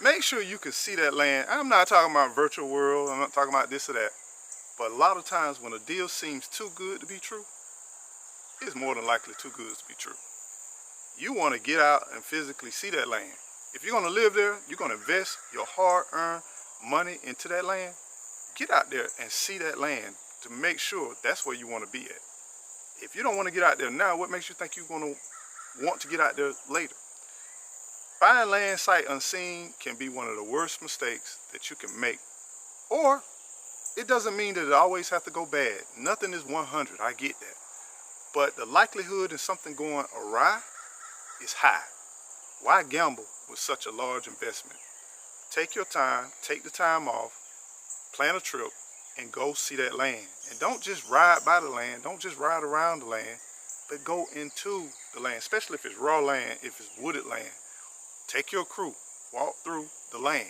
make sure you can see that land. I'm not talking about virtual world, I'm not talking about this or that. But a lot of times when a deal seems too good to be true, it's more than likely too good to be true. You want to get out and physically see that land. If you're going to live there, you're going to invest your hard-earned money into that land. Get out there and see that land to make sure that's where you want to be at. If you don't want to get out there now, what makes you think you're going to want to get out there later? Buying land sight unseen can be one of the worst mistakes that you can make. Or it doesn't mean that it always has to go bad. Nothing is 100, I get that. But the likelihood of something going awry is high. Why gamble with such a large investment? Take your time, take the time off, plan a trip, and go see that land. And don't just ride by the land, don't just ride around the land, but go into the land, especially if it's raw land, if it's wooded land. Take your crew, walk through the land,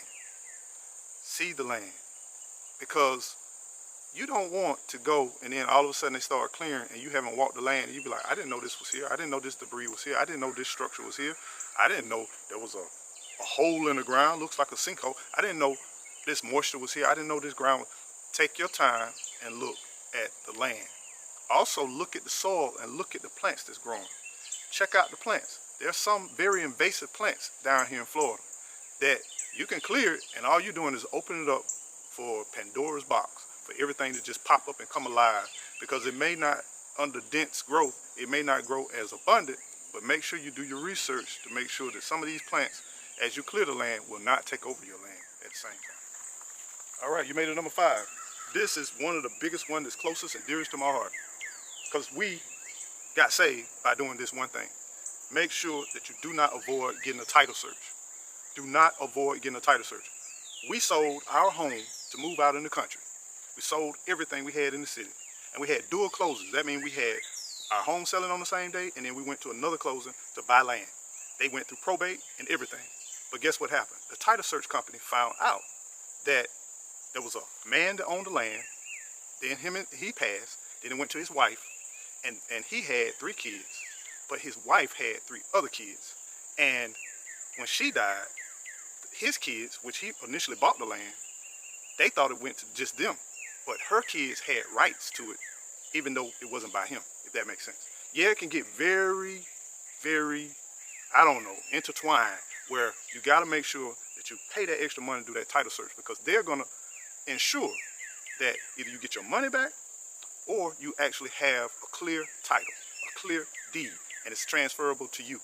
see the land, because you don't want to go and then all of a sudden they start clearing and you haven't walked the land and you be like, I didn't know this was here, I didn't know this debris was here, I didn't know this structure was here, I didn't know there was a hole in the ground, looks like a sinkhole, I didn't know this moisture was here, I didn't know this ground was... Take your time and look at the land. Also look at the soil and look at the plants that's growing. Check out the plants. There's some very invasive plants down here in Florida that you can clear it and all you're doing is open it up for Pandora's box, for everything to just pop up and come alive, because it may not, under dense growth, it may not grow as abundant, but make sure you do your research to make sure that some of these plants, as you clear the land, will not take over your land at the same time. All right, you made it number 5. This is one of the biggest one that's closest and dearest to my heart, because we got saved by doing this one thing. Make sure that you do not avoid getting a title search. Do not avoid getting a title search. We sold our home to move out in the country. We sold everything we had in the city. And we had dual closings. That means we had our home selling on the same day, and then we went to another closing to buy land. They went through probate and everything. But guess what happened? The title search company found out that there was a man that owned the land, then he passed, then it went to his wife, and he had 3 kids, but his wife had 3 other kids. And when she died, his kids, which he initially bought the land, they thought it went to just them, but her kids had rights to it, even though it wasn't by him, if that makes sense. Yeah, it can get very, very, I don't know, intertwined, where you gotta make sure that you pay that extra money to do that title search, because they're gonna ensure that either you get your money back or you actually have a clear title, a clear deed, and it's transferable to you.